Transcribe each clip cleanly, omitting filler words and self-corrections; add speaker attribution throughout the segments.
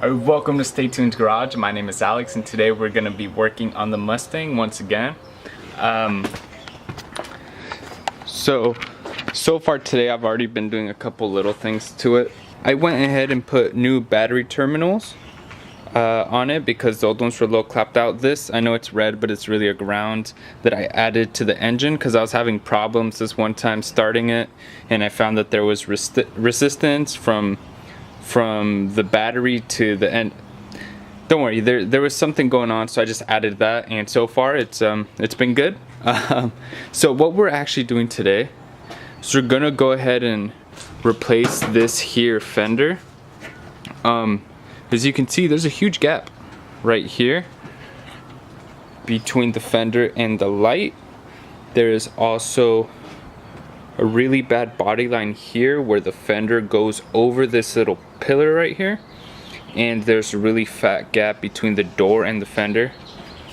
Speaker 1: Welcome to Stay Tuned Garage. My name is Alex and today we're going to be working on the Mustang once again. So far today I've already been doing a couple little things to it. I went ahead and put new battery terminals on it because the old ones were a little clapped out. This, I know it's red, but it's really a ground that I added to the engine because I was having problems this one time starting it, and I found that there was resistance from the battery to the end. Don't worry, there was something going on, so I just added that, and so far it's been good. So what we're actually doing today is we're gonna go ahead and replace this here fender. As you can see, there's a huge gap right here between the fender and the light. There is also a really bad body line here where the fender goes over this little pillar right here, and there's a really fat gap between the door and the fender.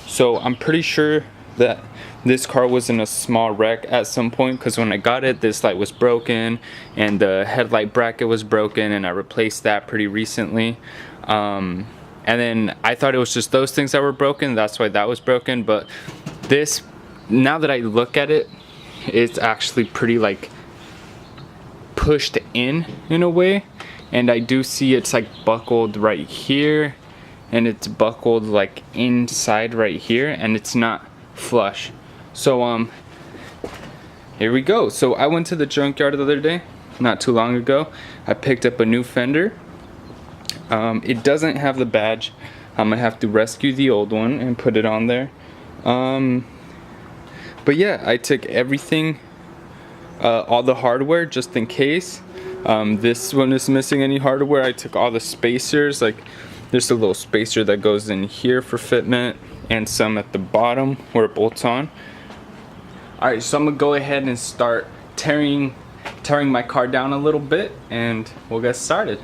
Speaker 1: So I'm pretty sure that this car was in a small wreck at some point, because when I got it, this light was broken and the headlight bracket was broken, and I replaced that pretty recently. And then I thought it was just those things that were broken, that's why that was broken. But this, now that I look at it, it's actually pretty like pushed in a way, and I do see it's like buckled right here, and it's buckled like inside right here, and it's not flush. So here we go. So I went to the junkyard the other day, not too long ago. I picked up a new fender. It doesn't have the badge. I'm gonna have to rescue the old one and put it on there. But yeah, I took everything, all the hardware, just in case this one is missing any hardware. I took all the spacers, like there's a little spacer that goes in here for fitment, and some at the bottom where it bolts on. Alright, so I'm gonna go ahead and start tearing my car down a little bit, and we'll get started.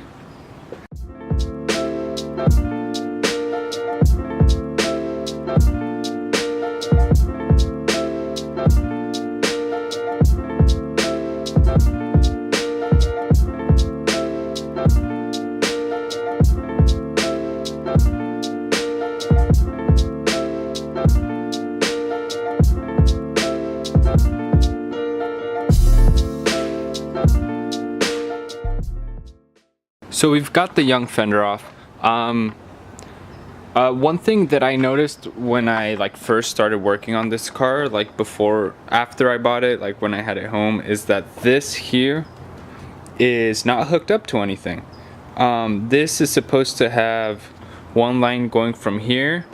Speaker 1: So we've got the young fender off. One thing that I noticed when I first started working on this car, after I bought it, like when I had it home, is that this here is not hooked up to anything. This is supposed to have one line going from here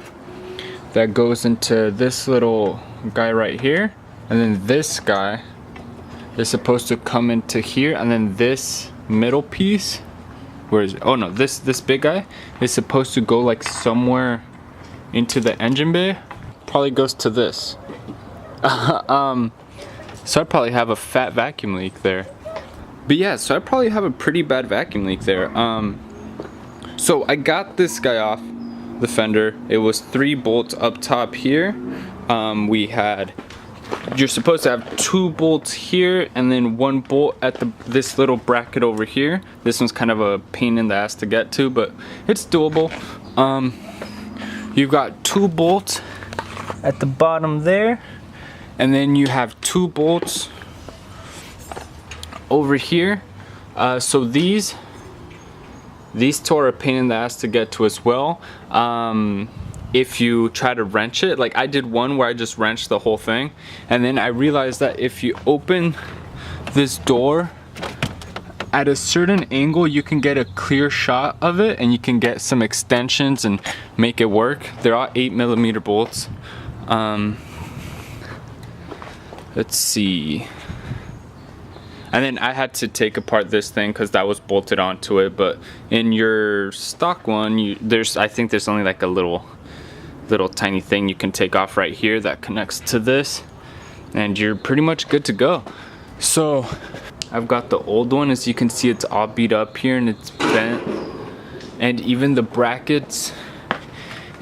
Speaker 1: that goes into this little guy right here, and then this guy is supposed to come into here, and then this middle piece, where is it? Oh no, this big guy is supposed to go like somewhere into the engine bay. Probably goes to this. So I probably have a fat vacuum leak there. But yeah, so I probably have a pretty bad vacuum leak there. So I got this guy off the fender. It was 3 bolts up top here. You're supposed to have 2 bolts here and then 1 bolt at this little bracket over here. This one's kind of a pain in the ass to get to, but it's doable. You've got 2 bolts at the bottom there, and then you have 2 bolts over here. So these 2 are a pain in the ass to get to as well. If you try to wrench it, like I did one where I just wrenched the whole thing, and then I realized that if you open this door at a certain angle, you can get a clear shot of it, and you can get some extensions and make it work. They're all 8mm bolts. Let's see. And then I had to take apart this thing because that was bolted onto it, but in your stock one, I think there's only like a little tiny thing you can take off right here that connects to this, and you're pretty much good to go. So I've got the old one. As you can see, it's all beat up here and it's bent, and even the brackets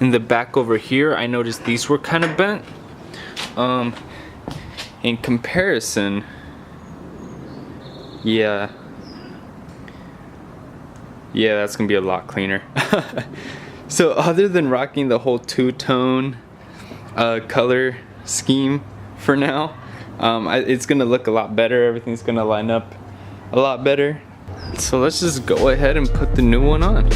Speaker 1: in the back over here, I noticed these were kind of bent. In comparison, yeah, Yeah, that's gonna be a lot cleaner. So other than rocking the whole two-tone color scheme for now, it's gonna look a lot better. Everything's gonna line up a lot better. So let's just go ahead and put the new one on.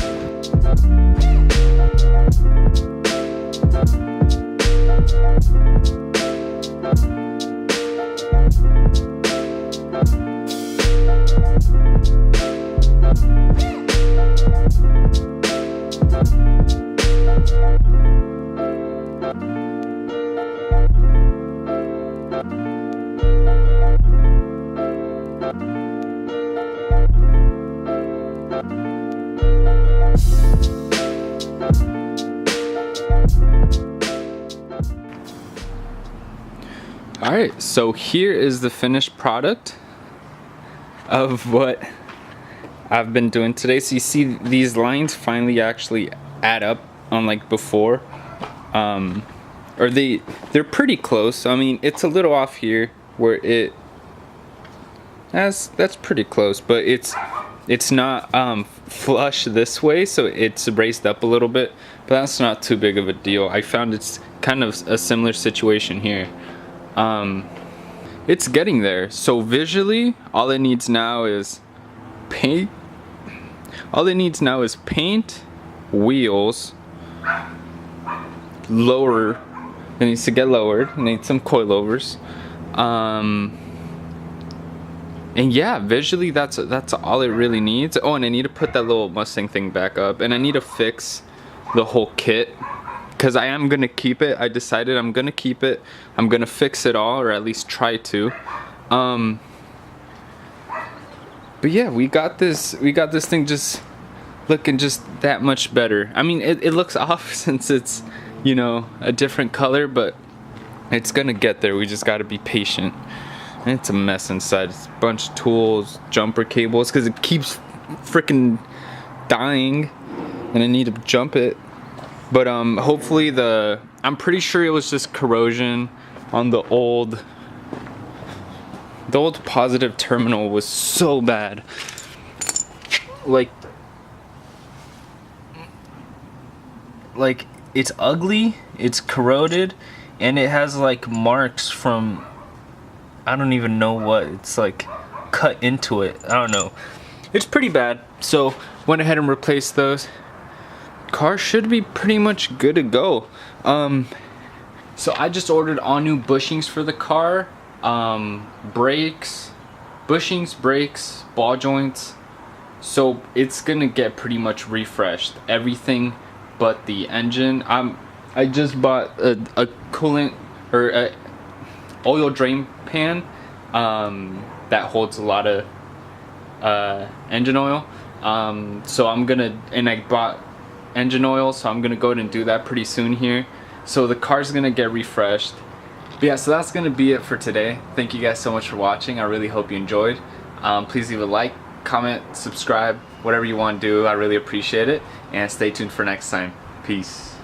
Speaker 1: Alright, so here is the finished product of what I've been doing today. So you see these lines finally actually add up, unlike before. Or they're pretty close. I mean, it's a little off here where that's pretty close, but it's not flush this way, so it's raised up a little bit, but that's not too big of a deal. I found it's kind of a similar situation here. It's getting there. So visually, all it needs now is paint. All it needs now is paint, wheels, lower. It needs to get lowered. It needs some coilovers. And yeah, visually that's all it really needs. Oh, and I need to put that little Mustang thing back up, and I need to fix the whole kit, because I am gonna keep it. I decided I'm gonna keep it. I'm gonna fix it all, or at least try to. But yeah, we got this thing just looking just that much better. I mean, it looks off since it's, you know, a different color, but it's gonna get there. We just gotta be patient. And it's a mess inside. It's a bunch of tools, jumper cables, because it keeps freaking dying, and I need to jump it. But hopefully I'm pretty sure it was just corrosion on the old positive terminal was so bad. Like it's ugly, it's corroded, and it has like marks from, I don't even know what, it's like cut into it. I don't know. It's pretty bad. So went ahead and replaced those. Car should be pretty much good to go. So I just ordered all new bushings for the car, brakes, bushings, brakes, ball joints. So it's gonna get pretty much refreshed, everything but the engine. I just bought a coolant or a oil drain pan that holds a lot of engine oil. So I'm gonna, and I bought engine oil, so I'm gonna go ahead and do that pretty soon here. So the car's gonna get refreshed. But yeah, so that's gonna be it for today. Thank you guys so much for watching. I really hope you enjoyed. Please leave a like, comment, subscribe, whatever you want to do. I really appreciate it, and stay tuned for next time. Peace.